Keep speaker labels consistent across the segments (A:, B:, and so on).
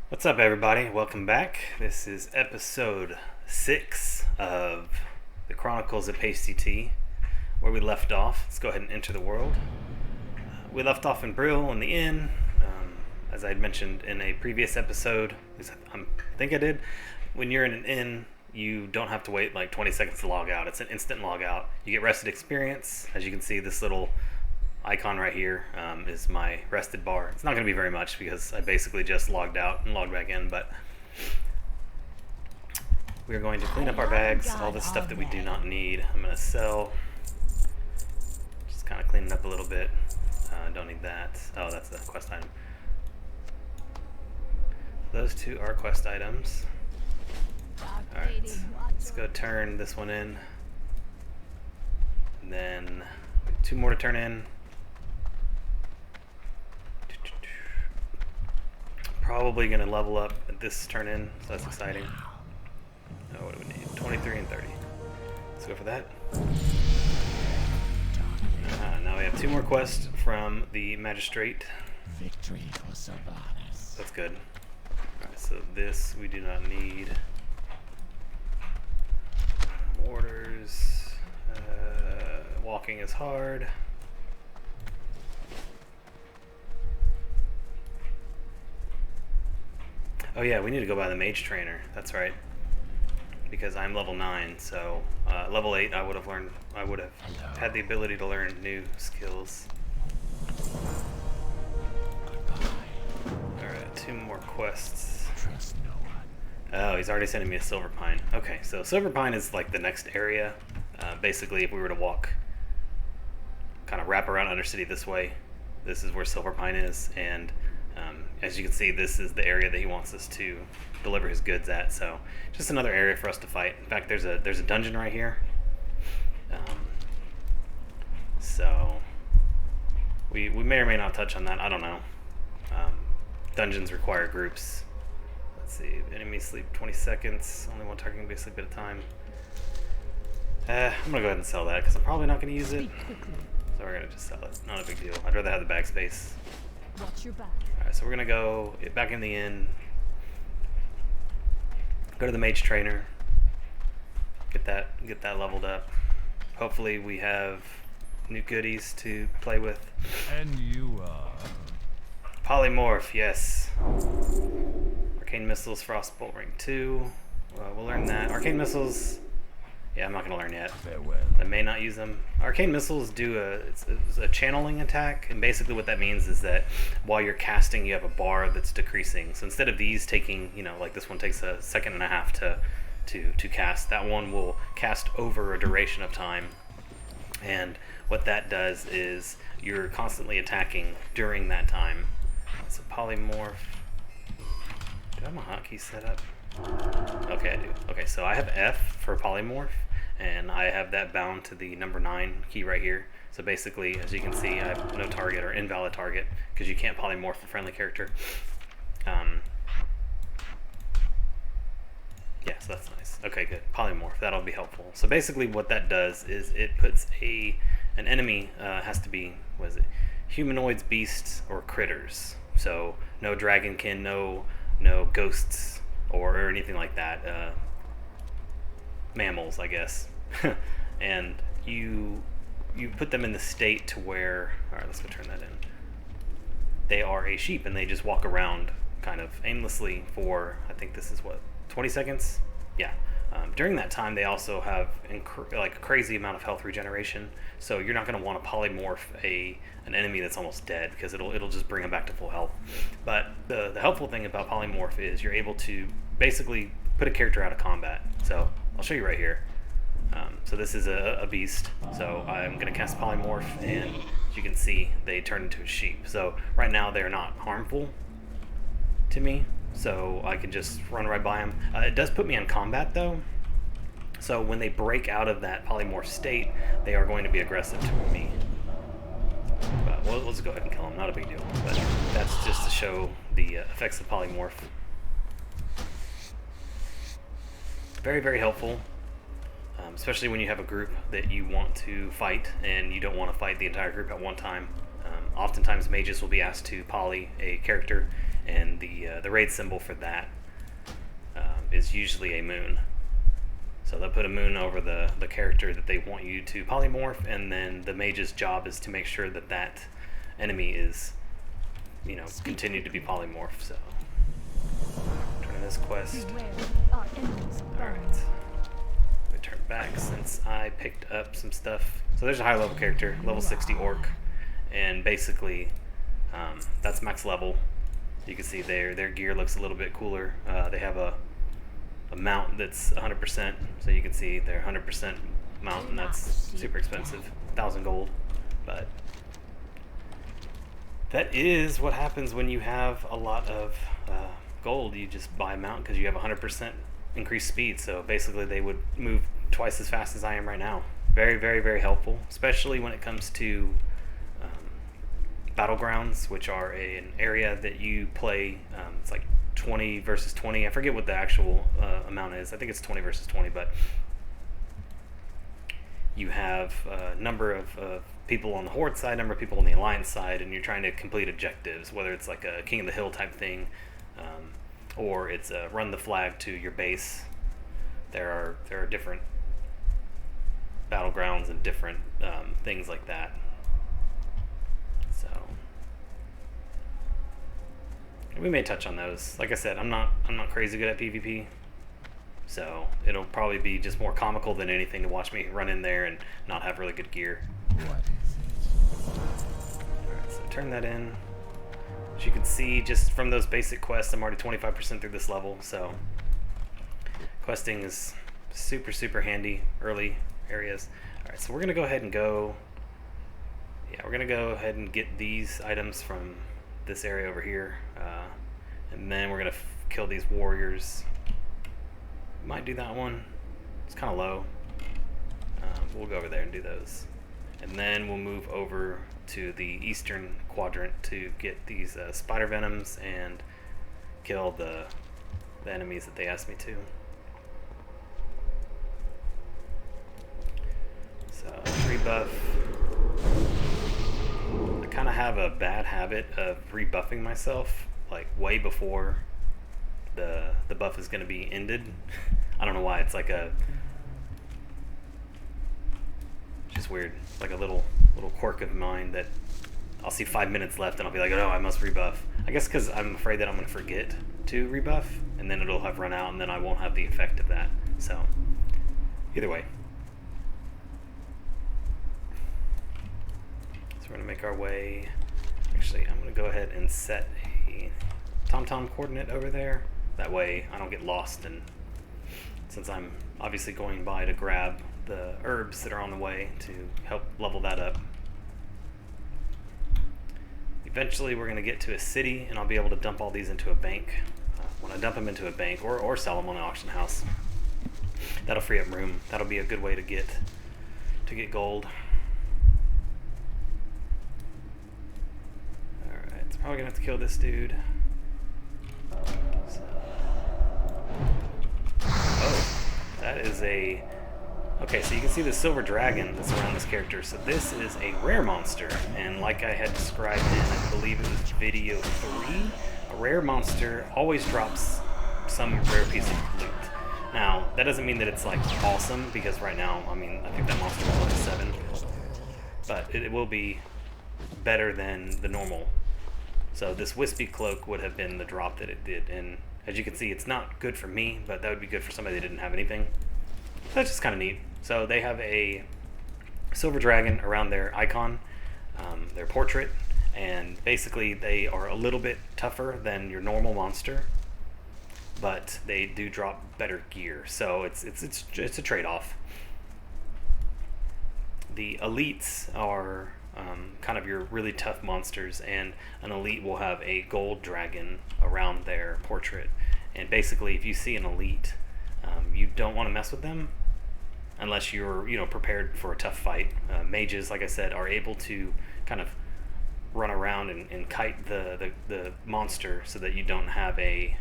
A: What's up, everybody? Welcome back. This is episode 6 of the Chronicles of PastyT, where we left off. Let's go ahead and enter the world. We left off in Brill in the inn. As I had mentioned in a previous episode, I think I did, when you're in an inn, you don't have to wait like 20 seconds to log out. It's an instant log out. You get rested experience. As you can see, this little icon right here is my rested bar. It's not going to be very much because I basically just logged out and logged back in, but we're going to clean up our bags, all the stuff that we do not need. I'm going to sell, just kind of cleaning up a little bit. Don't need that. Oh, that's the quest item. Those two are quest items. Alright, let's go turn this one in. And then 2 more to turn in. Probably going to level up at this turn in, so that's exciting. Oh, what do we need? 23 and 30. Let's go for that. Now we have 2 more quests from the magistrate.
B: Victory for Sylvanas.
A: That's good. Alright, so this we do not need. Orders. Walking is hard. Oh yeah, we need to go by the mage trainer. That's right. Because I'm level 9, so level 8 I would have had the ability to learn new skills. Alright, 2 more quests.
B: Trust no one.
A: Oh, he's already sending me a silver pine. Okay, so silver pine is like the next area. Basically, if we were to walk, kind of wrap around Undercity this way, this is where silver pine is, and as you can see, this is the area that he wants us to deliver his goods at. So, just another area for us to fight. In fact, there's a dungeon right here. So we may or may not touch on that. I don't know. Dungeons require groups. Let's see. Enemies sleep 20 seconds. Only one target can be asleep at a time. I'm gonna go ahead and sell that because I'm probably not gonna use it. So we're gonna just sell it. Not a big deal. I'd rather have the bag space.
C: Watch your back.
A: Alright, so we're gonna go back in the inn. Go to the mage trainer. Get that leveled up. Hopefully we have new goodies to play with.
B: And you are?
A: Polymorph, yes. Arcane Missles, Frostbolt Ring 2. We'll learn that. Arcane Missles, yeah, I'm not going to learn yet.
B: Farewell.
A: I may not use them. Arcane Missiles do it's a channeling attack, and basically what that means is that while you're casting, you have a bar that's decreasing. So instead of these taking, like this one takes a second and a half to cast, that one will cast over a duration of time. And what that does is you're constantly attacking during that time. So polymorph. Do I have my hotkey set up? Okay, I do. Okay, so I have F for polymorph, and I have that bound to the number 9 key right here. So basically, as you can see, I have no target or invalid target because you can't polymorph a friendly character. Yeah, so that's nice. Okay, good. Polymorph, that'll be helpful. So basically what that does is it puts an enemy, has to be, what is it? Humanoids, beasts, or critters. So no dragonkin, no ghosts, or anything like that. Mammals, I guess. And you put them in the state to where, all right, let's go turn that in. They are a sheep, and they just walk around kind of aimlessly for, I think this is what, 20 seconds? Yeah. During that time, they also have like a crazy amount of health regeneration. So you're not going to want to polymorph an enemy that's almost dead because it'll just bring them back to full health. But the helpful thing about polymorph is you're able to basically put a character out of combat. So I'll show you right here. So this is a beast. So I'm going to cast polymorph, and as you can see, they turn into a sheep. So right now they're not harmful to me. So I can just run right by them. It does put me on combat though. So when they break out of that polymorph state, they are going to be aggressive to me. But let's go ahead and kill them. Not a big deal. But that's just to show the effects of polymorph. Very, very helpful. Especially when you have a group that you want to fight and you don't want to fight the entire group at one time. Oftentimes mages will be asked to poly a character, and the raid symbol for that is usually a moon. So they'll put a moon over the character that they want you to polymorph, and then the mage's job is to make sure that that enemy is, continue to be polymorphed. So, turn this quest. Alright. We turn back since I picked up some stuff. So there's a high level character, level 60 orc, and basically that's max level. You can see their gear looks a little bit cooler. They have a mount that's 100%, so you can see their 100% mount, and that's super expensive, 1,000 gold. But that is what happens when you have a lot of gold. You just buy a mount because you have 100% increased speed. So basically they would move twice as fast as I am right now. Very, very, very helpful, especially when it comes to battlegrounds, which are an area that you play. It's like 20 versus 20. I forget what the actual amount is. I think it's 20 versus 20, but you have a number of people on the Horde side, number of people on the Alliance side, and you're trying to complete objectives, whether it's like a King of the Hill type thing, or it's a run the flag to your base. There are different battlegrounds and different things like that. So we may touch on those. Like I said, I'm not crazy good at PvP, so it'll probably be just more comical than anything to watch me run in there and not have really good gear.
B: What is it?
A: Alright, so turn that in. As you can see, just from those basic quests, I'm already 25% through this level, so questing is super, super handy early areas. Alright, so we're going to go ahead and get these items from this area over here, and then we're going to kill these warriors. Might do that one. It's kind of low. We'll go over there and do those. And then we'll move over to the eastern quadrant to get these spider venoms and kill the enemies that they asked me to. So, rebuff. I kind of have a bad habit of rebuffing myself, like way before the buff is going to be ended. I don't know why. It's like just weird, like a little quirk of mine that I'll see 5 minutes left and I'll be like, oh, I must rebuff. I guess because I'm afraid that I'm going to forget to rebuff, and then it'll have run out, and then I won't have the effect of that. So either way. So we're going to make our way. Actually, I'm going to go ahead and set a TomTom coordinate over there. That way I don't get lost, and since I'm obviously going by to grab the herbs that are on the way to help level that up. Eventually we're going to get to a city, and I'll be able to dump all these into a bank. When I dump them into a bank, or sell them on an auction house, that'll free up room. That'll be a good way to get gold. Alright, so probably going to have to kill this dude. Oh, that is a... Okay, so you can see the silver dragon that's around this character. So this is a rare monster, and like I had described in, I believe it was video 3, a rare monster always drops some rare piece of loot. Now, that doesn't mean that it's like awesome, because right now, I mean, I think that monster was like 7, but it will be better than the normal. So this wispy cloak would have been the drop that it did, and as you can see, it's not good for me, but that would be good for somebody that didn't have anything. So that's just kind of neat. So they have a silver dragon around their icon, their portrait, and basically they are a little bit tougher than your normal monster, but they do drop better gear. So it's a trade-off. The elites are kind of your really tough monsters, and an elite will have a gold dragon around their portrait. And basically, if you see an elite, you don't want to mess with them unless you're prepared for a tough fight. Mages, like I said, are able to kind of run around and kite the monster so that you don't have a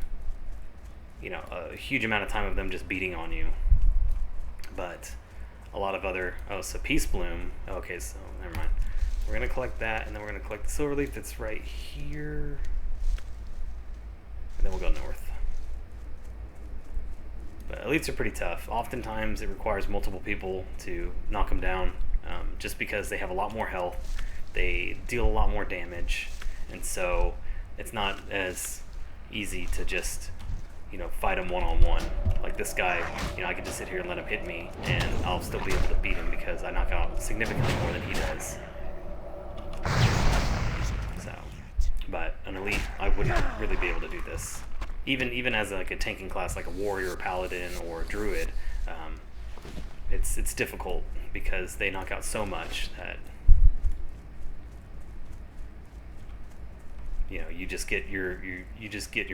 A: huge amount of time of them just beating on you. But a lot of other... Oh, so Peace Bloom. Okay, so never mind. We're going to collect that, and then we're going to collect the silver leaf that's right here. elites are pretty tough. Oftentimes it requires multiple people to knock them down, just because they have a lot more health, they deal a lot more damage, and so it's not as easy to just, you know, fight him one-on-one. Like this guy, you know, I could just sit here and let him hit me, and I'll still be able to beat him because I knock out significantly more than he does. So, but an elite, I wouldn't really be able to do this. Even as like a tanking class, like a warrior, or paladin, or druid, it's difficult because they knock out so much that, you know, you just get your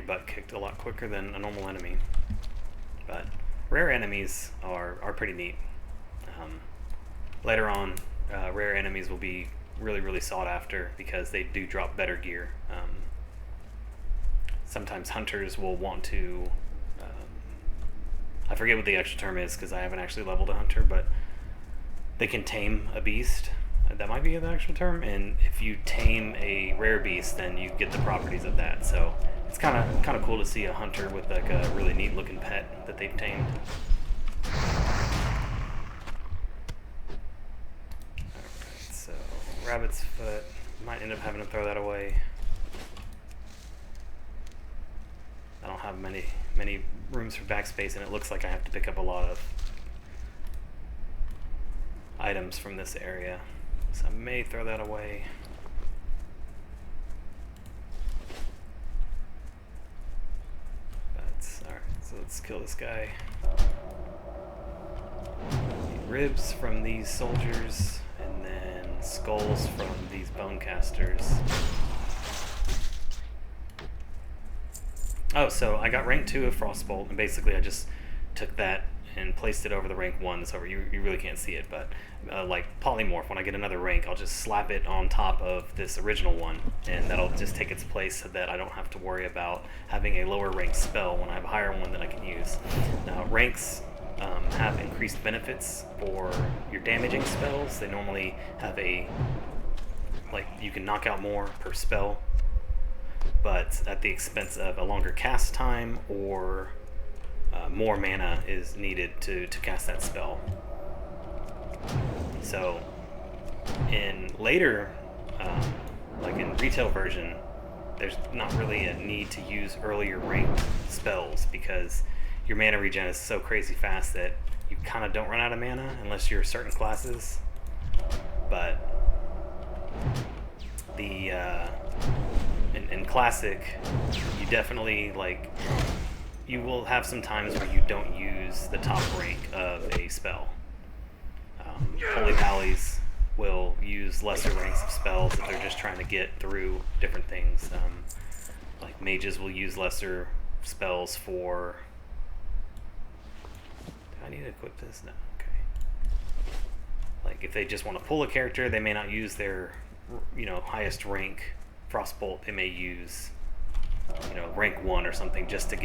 A: butt kicked a lot quicker than a normal enemy. But rare enemies are pretty neat. Later on, rare enemies will be really sought after because they do drop better gear. Sometimes hunters will want to, I forget what the actual term is because I haven't actually leveled a hunter, but they can tame a beast. That might be the actual term, and if you tame a rare beast, then you get the properties of that. So it's kind of cool to see a hunter with like a really neat looking pet that they've tamed. Alright, so rabbit's foot, might end up having to throw that away. I don't have many rooms for backspace, and it looks like I have to pick up a lot of items from this area. So I may throw that away. But, alright, so let's kill this guy. Ribs from these soldiers, and then skulls from these bone casters. Oh, so I got rank 2 of Frostbolt, and basically I just took that and placed it over the rank 1, so you really can't see it, but like Polymorph, when I get another rank, I'll just slap it on top of this original one, and that'll just take its place so that I don't have to worry about having a lower rank spell when I have a higher one that I can use. Now, ranks have increased benefits for your damaging spells. They normally have like, you can knock out more per spell, but at the expense of a longer cast time or more mana is needed to cast that spell. So in later, like in retail version, there's not really a need to use earlier ranked spells because your mana regen is so crazy fast that you kind of don't run out of mana unless you're certain classes. But the in Classic, you definitely, like, you will have some times where you don't use the top rank of a spell. Holy Valleys will use lesser ranks of spells if they're just trying to get through different things. Like mages will use lesser spells for... Do I need to equip this? No. Okay. Like if they just want to pull a character, they may not use their, you know, highest rank Frostbolt. They may use, you know, rank 1 or something just to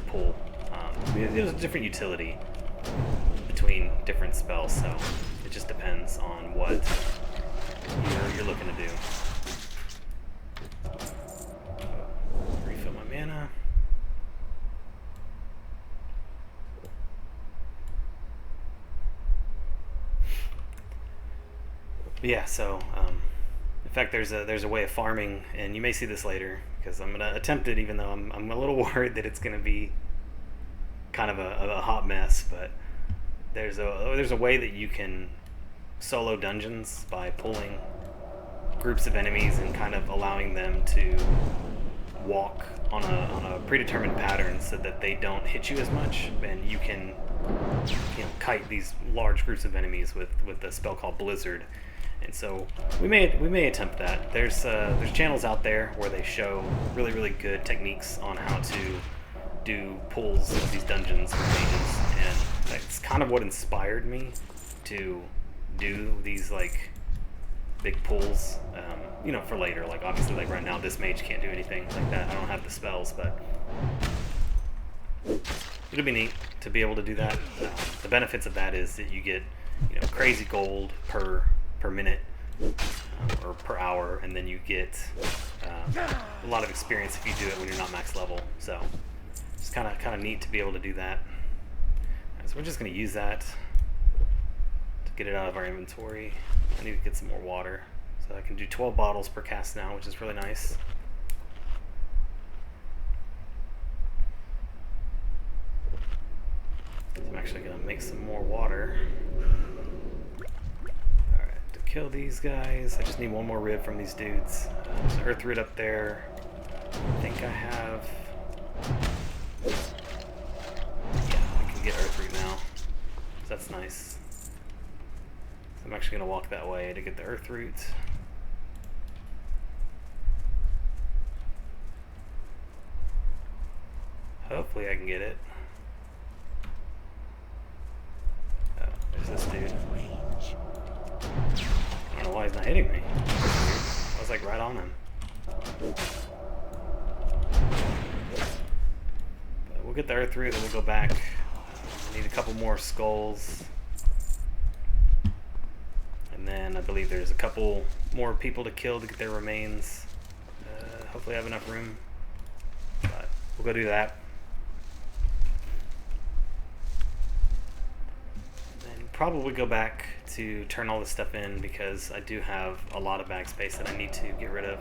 A: pull. There's a different utility between different spells, so it just depends on what you're looking to do. Refill my mana. But yeah, so in fact, there's a way of farming, and you may see this later because I'm gonna attempt it, even though I'm a little worried that it's gonna be kind of a hot mess. But there's a way that you can solo dungeons by pulling groups of enemies and kind of allowing them to walk on a predetermined pattern so that they don't hit you as much, and you can, you know, kite these large groups of enemies with a spell called Blizzard. And so we may attempt that. There's channels out there where they show really good techniques on how to do pulls of these dungeons with mages, and that's kind of what inspired me to do these like big pulls, you know, for later. Like obviously, like right now, this mage can't do anything like that. I don't have the spells, but it'll be neat to be able to do that. The benefits of that is that you get, you know, crazy gold per minute or per hour, and then you get a lot of experience if you do it when you're not max level. So it's kind of neat to be able to do that. we're just going to use that to get it out of our inventory. I need to get some more water. So I can do 12 bottles per cast now, which is really nice. So I'm actually going to make some more water. Alright, to kill these guys, I just need one more rib from these dudes. There's earth root up there. I think I have... Yeah, I can get earth root now. So that's nice. So I'm actually going to walk that way to get the earth root. Hopefully I can get it. Oh, there's this dude. I don't know why he's not hitting me. I was like right on him. But we'll get the earth root and we'll go back. I need a couple more skulls. And then I believe there's a couple more people to kill to get their remains. Hopefully I have enough room. But we'll go do that. Probably go back to turn all this stuff in because I do have a lot of bag space that I need to get rid of.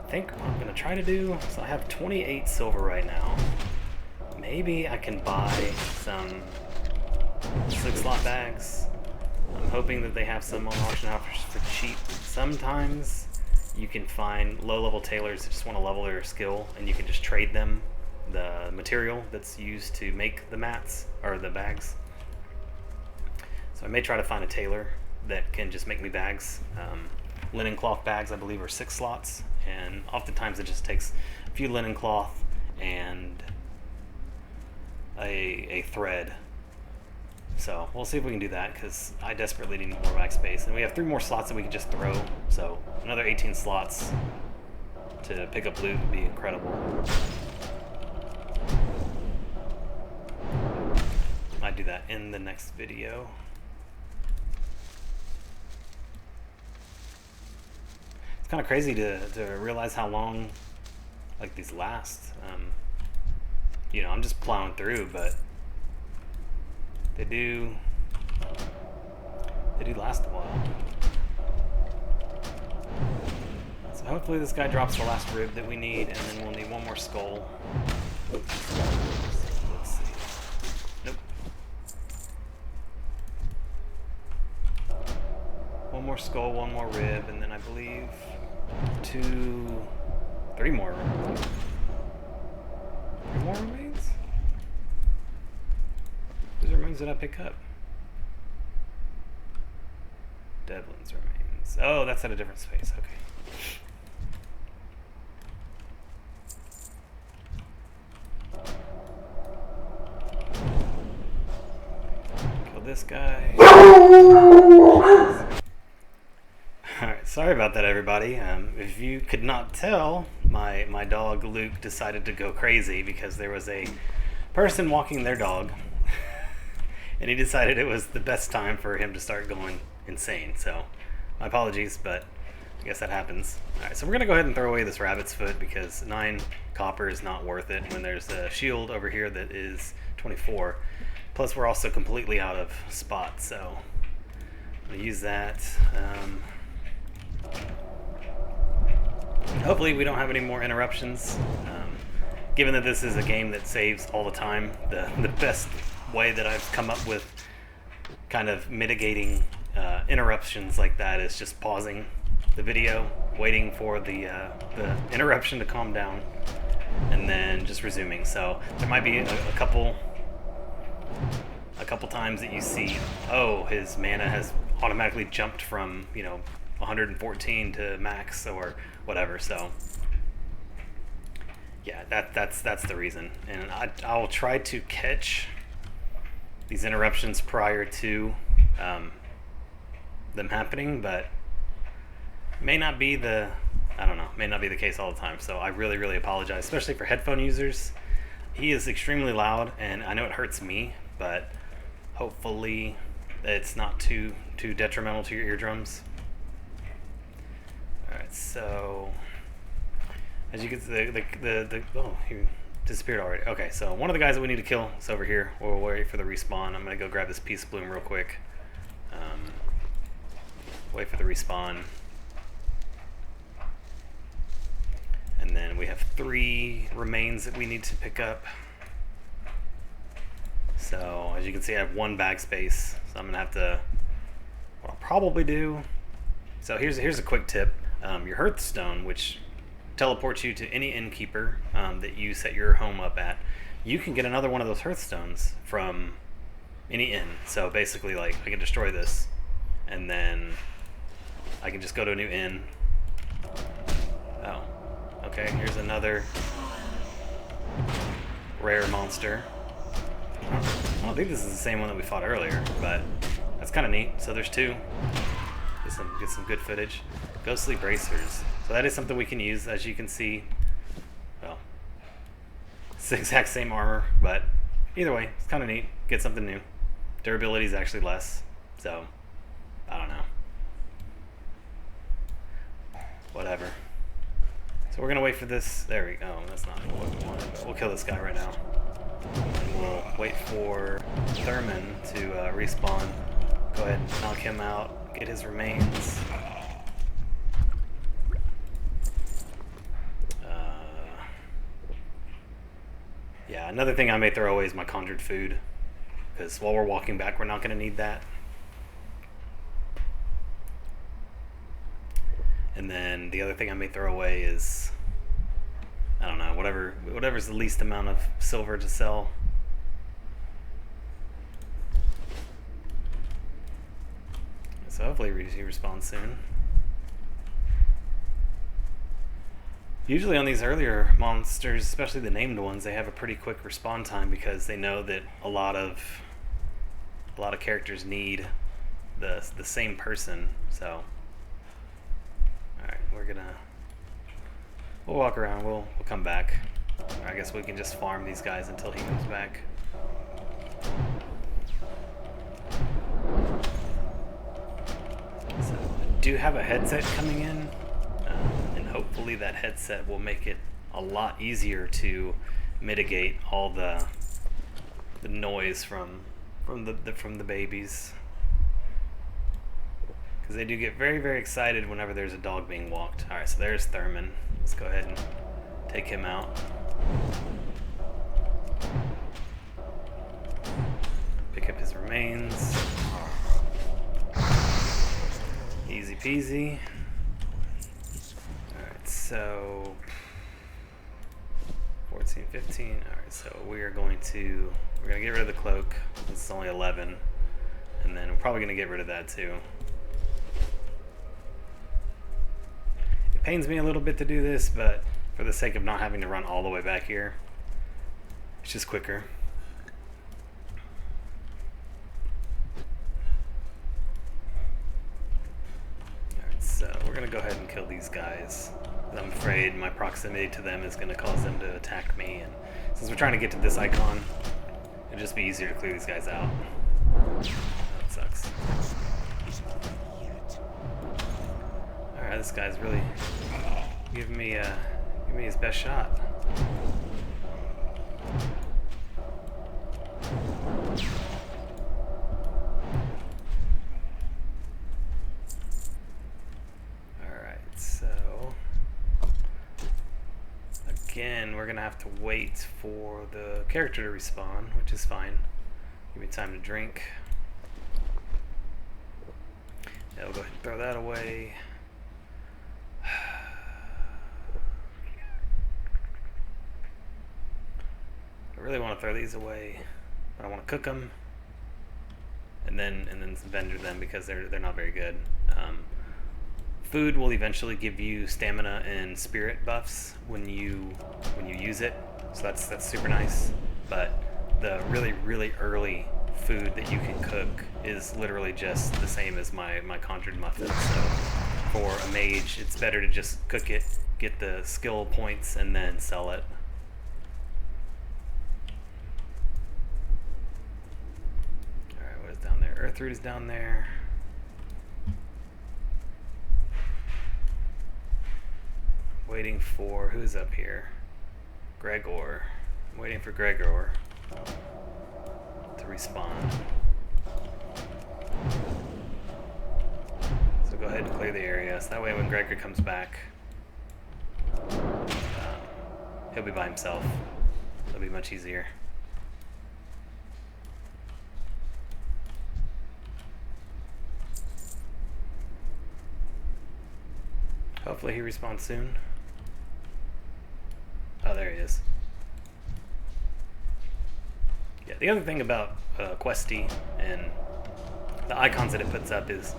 A: I think what I'm going to try to do, so I have 28 silver right now. Maybe I can buy some 6-slot bags. I'm hoping that they have some on auction house for cheap. Sometimes you can find low-level tailors that just want to level their skill and you can just trade them the material that's used to make the mats or the bags. So I may try to find a tailor that can just make me bags. Linen cloth bags, I believe, are 6 slots, and oftentimes it just takes a few linen cloth and a thread. So we'll see if we can do that, because I desperately need more bag space. And we have 3 more slots that we can just throw, so another 18 slots to pick up loot would be incredible. Might do that in the next video. Kind of crazy to realize how long like these last. You know, I'm just plowing through, but they do last a while. So hopefully this guy drops the last rib that we need, and then we'll need one more skull. Let's see. Nope. One more skull, one more rib, and then I believe 3 more. 3 more remains? Whose remains did I pick up? Devlin's remains. Oh, that's at a different space. Okay. Kill this guy. Alright, sorry about that, everybody. If you could not tell, my dog Luke decided to go crazy because there was a person walking their dog and he decided it was the best time for him to start going insane. So, my apologies, but I guess that happens. Alright, so we're going to go ahead and throw away this rabbit's foot because 9 copper is not worth it when there's a shield over here that is 24. Plus, we're also completely out of spots, so I'm going to use that. Hopefully we don't have any more interruptions. Given that this is a game that saves all the time, the best way that I've come up with kind of mitigating interruptions like that is just pausing the video, waiting for the interruption to calm down, and then just resuming. So there might be a couple times that you see, oh, his mana has automatically jumped from, 114 to max or whatever. So yeah, that's the reason. And I'll try to catch these interruptions prior to them happening, but may not be the case all the time. So I really apologize, especially for headphone users. He is extremely loud, and I know it hurts me, but hopefully it's not too detrimental to your eardrums. Alright, so as you can see, he disappeared already. Okay, so one of the guys that we need to kill is over here. We'll wait for the respawn. I'm gonna go grab this peace bloom real quick. Wait for the respawn. And then we have 3 remains that we need to pick up. So as you can see, I have 1 bag space. So I'm gonna have to, what I'll probably do. So here's a quick tip. Your Hearthstone, which teleports you to any innkeeper that you set your home up at, you can get another one of those Hearthstones from any inn. So basically, like, I can destroy this, and then I can just go to a new inn. Oh, okay, here's another rare monster. I don't think this is the same one that we fought earlier, but that's kind of neat. So there's 2. Get some good footage. Ghostly bracers. So that is something we can use, as you can see. Well, it's the exact same armor, but either way, it's kind of neat. Get something new. Durability is actually less, so I don't know. Whatever. So we're gonna wait for this. There we go. That's not what we wanted, but we'll kill this guy right now. And we'll wait for Thurman to respawn. Go ahead and knock him out. Get his remains. Yeah, another thing I may throw away is my conjured food, because while we're walking back, we're not going to need that. And then the other thing I may throw away is, I don't know, whatever's the least amount of silver to sell. So hopefully he responds soon. Usually on these earlier monsters, especially the named ones, they have a pretty quick respawn time because they know that a lot of characters need the same person. So, all right, we'll walk around. We'll come back. Or I guess we can just farm these guys until he comes back. So I do have a headset coming in. And hopefully that headset will make it a lot easier to mitigate all the noise from the babies, because they do get very, very excited whenever there's a dog being walked. All right, so there's Thurman. Let's go ahead and take him out. Pick up his remains. Easy peasy. So 14, 15. All right, so we're gonna get rid of the cloak. This is only 11, and then we're probably gonna get rid of that too. It pains me a little bit to do this, but for the sake of not having to run all the way back here, it's just quicker. All right, so we're gonna go ahead and kill these guys. I'm afraid my proximity to them is going to cause them to attack me, and since we're trying to get to this icon, it'll just be easier to clear these guys out. That sucks. Alright, this guy's really giving me his best shot. Again, we're gonna have to wait for the character to respawn, which is fine. Give me time to drink. Yeah, we'll go ahead and throw that away. I really want to throw these away, but I want to cook them and then vendor them because they're not very good. Food will eventually give you stamina and spirit buffs when you use it, so that's super nice. But the really, really early food that you can cook is literally just the same as my conjured muffins. So for a mage, it's better to just cook it, get the skill points, and then sell it. All right, what is down there? Earthroot is down there. Waiting for, who's up here? Gregor. Waiting for Gregor to respawn. So go ahead and clear the area. So that way when Gregor comes back, he'll be by himself. It'll be much easier. Hopefully he respawns soon. Oh, there he is. Yeah, the other thing about PastyT and the icons that it puts up is,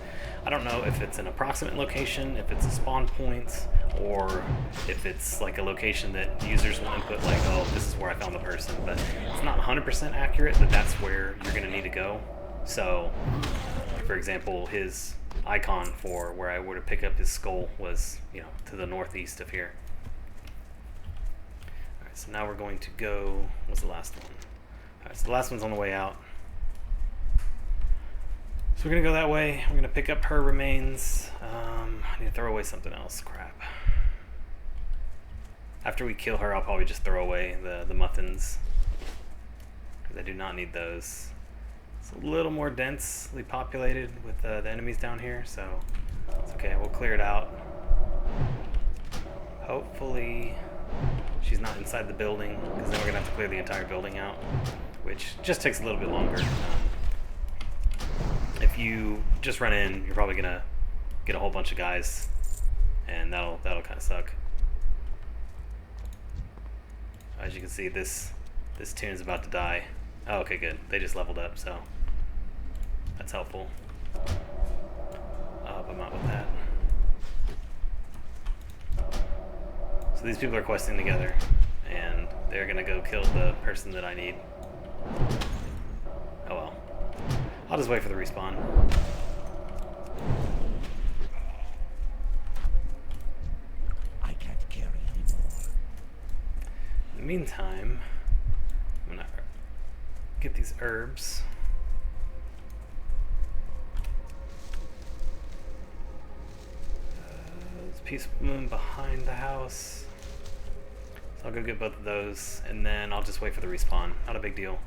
A: I don't know if it's an approximate location, if it's a spawn point, or if it's like a location that users will input like, oh, this is where I found the person, but it's not 100% accurate that that's where you're going to need to go. So, for example, his icon for where I were to pick up his skull was, you know, to the northeast of here. Alright, so now we're going to go, what's the last one? Alright, so the last one's on the way out. So we're going to go that way. We're going to pick up her remains. I need to throw away something else. Crap. After we kill her, I'll probably just throw away the muffins, because I do not need those. It's a little more densely populated with the enemies down here, so it's okay. We'll clear it out. Hopefully she's not inside the building, because then we're going to have to clear the entire building out, which just takes a little bit longer. If you just run in, you're probably going to get a whole bunch of guys, and that'll kind of suck. As you can see, this tune is about to die. Oh, okay, good. They just leveled up, so that's helpful. I'll help them out with that. So these people are questing together, and they're gonna go kill the person that I need. Oh well. I'll just wait for the respawn.
B: I can't carry anymore.
A: In the meantime, I'm gonna get these herbs. There's a piece of moon behind the house. So I'll go get both of those, and then I'll just wait for the respawn. Not a big deal.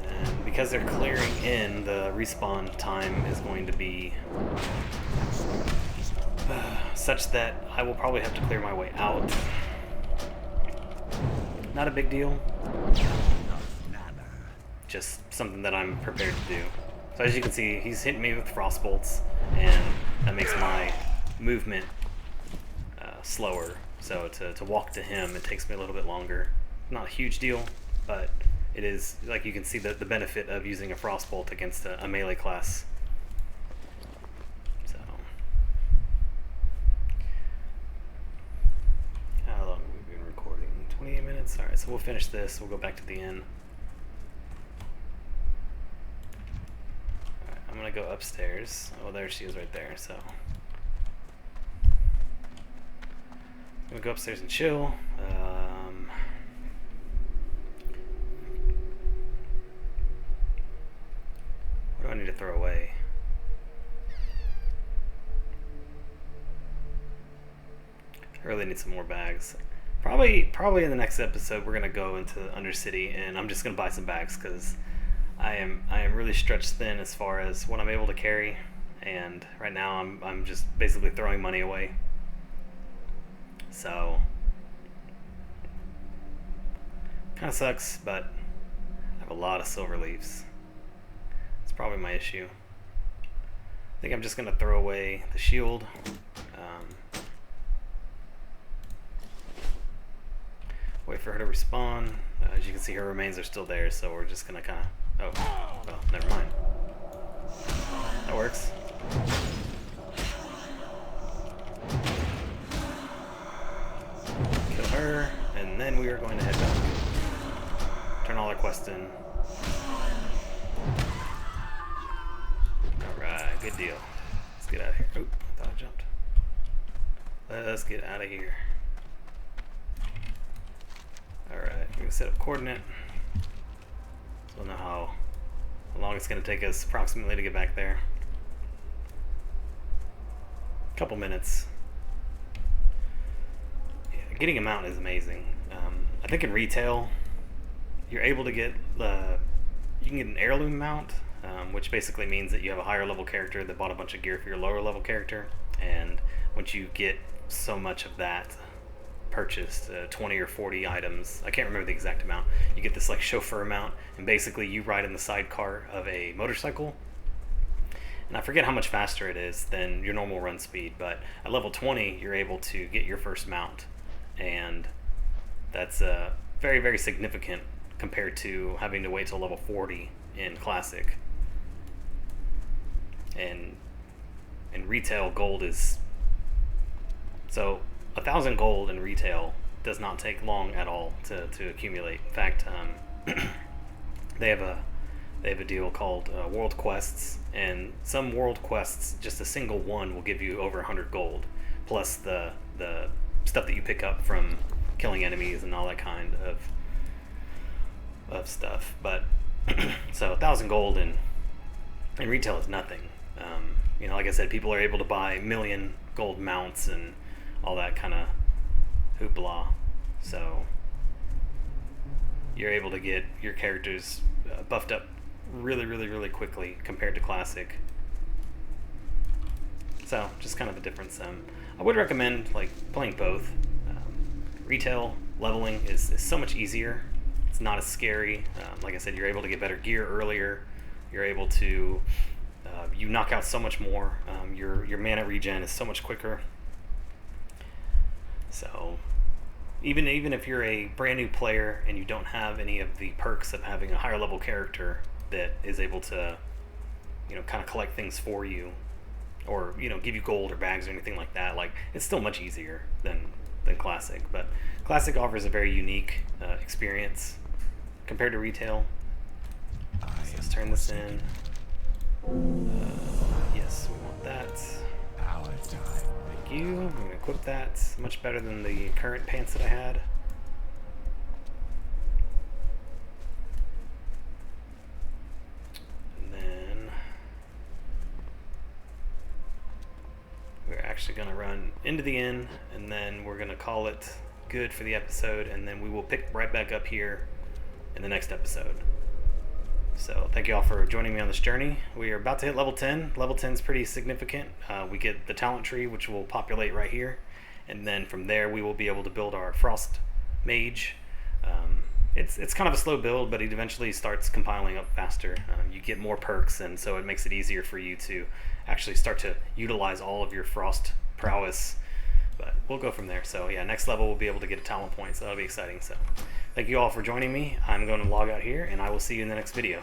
A: And because they're clearing in, the respawn time is going to be such that I will probably have to clear my way out. Not a big deal. Just something that I'm prepared to do. So as you can see, he's hitting me with frost bolts, and that makes my movement slower. So to walk to him, it takes me a little bit longer. Not a huge deal, but it is, like, you can see the benefit of using a frost bolt against a melee class. So, how long have we been recording? 28 minutes? Alright, so we'll finish this. We'll go back to the inn. Alright, I'm gonna go upstairs. Oh, there she is right there, so. I'm gonna go upstairs and chill. What do I need to throw away? I really need some more bags. Probably in the next episode we're gonna go into Undercity, and I'm just gonna buy some bags because I am really stretched thin as far as what I'm able to carry, and right now I'm just basically throwing money away. So kind of sucks, but I have a lot of silver leaves. It's probably my issue. I think I'm just gonna throw away the shield. Wait for her to respawn. As you can see, her remains are still there, so we're just gonna kind of... Oh, well, never mind. That works. Kill her, and then we are going to head back. Turn all our quests in. Alright, good deal. Let's get out of here. Oop, I thought I jumped. Let's get out of here. Alright, we're going to set up coordinate. So we'll know how long it's going to take us approximately to get back there. couple minutes. Yeah, getting a mount is amazing. I think in retail, you're able to get you can get an heirloom mount, which basically means that you have a higher level character that bought a bunch of gear for your lower level character, and once you get so much of that purchased, 20 or 40 items, I can't remember the exact amount, you get this like chauffeur mount, and basically you ride in the sidecar of a motorcycle, and I forget how much faster it is than your normal run speed, but at level 20 you're able to get your first mount, and that's very, very significant compared to having to wait till level 40 in Classic. And in retail, gold is... So 1,000 gold in retail does not take long at all to accumulate. In fact, they have a deal called World Quests, and some World Quests, just a single one will give you over 100 gold, plus the stuff that you pick up from killing enemies and all that kind of stuff. But so 1,000 gold in retail is nothing. You know, like I said, people are able to buy million gold mounts and all that kind of hoopla. So you're able to get your characters buffed up really, really, really quickly compared to Classic. So just kind of a difference. I would recommend like playing both. Retail leveling is so much easier. It's not as scary. Like I said, you're able to get better gear earlier. You're able to you knock out so much more. Your mana regen is so much quicker. So even if you're a brand new player and you don't have any of the perks of having a higher level character that is able to, you know, kind of collect things for you, or, you know, give you gold or bags or anything like that, like, it's still much easier than Classic. But Classic offers a very unique experience compared to retail. So let's turn this in. Yes, we want that.
B: Our time.
A: Thank you. I'm going to equip that. Much better than the current pants that I had. And then we're actually going to run into the inn, and then we're going to call it good for the episode, and then we will pick right back up here in the next episode. So thank you all for joining me on this journey. We are about to hit level 10. Level 10 is pretty significant. We get the talent tree, which will populate right here, and then from there we will be able to build our Frost Mage. It's kind of a slow build, but it eventually starts compiling up faster. You get more perks, and so it makes it easier for you to actually start to utilize all of your Frost prowess. But we'll go from there. So yeah, next level we'll be able to get a talent point, so that'll be exciting. So thank you all for joining me. I'm going to log out here, and I will see you in the next video.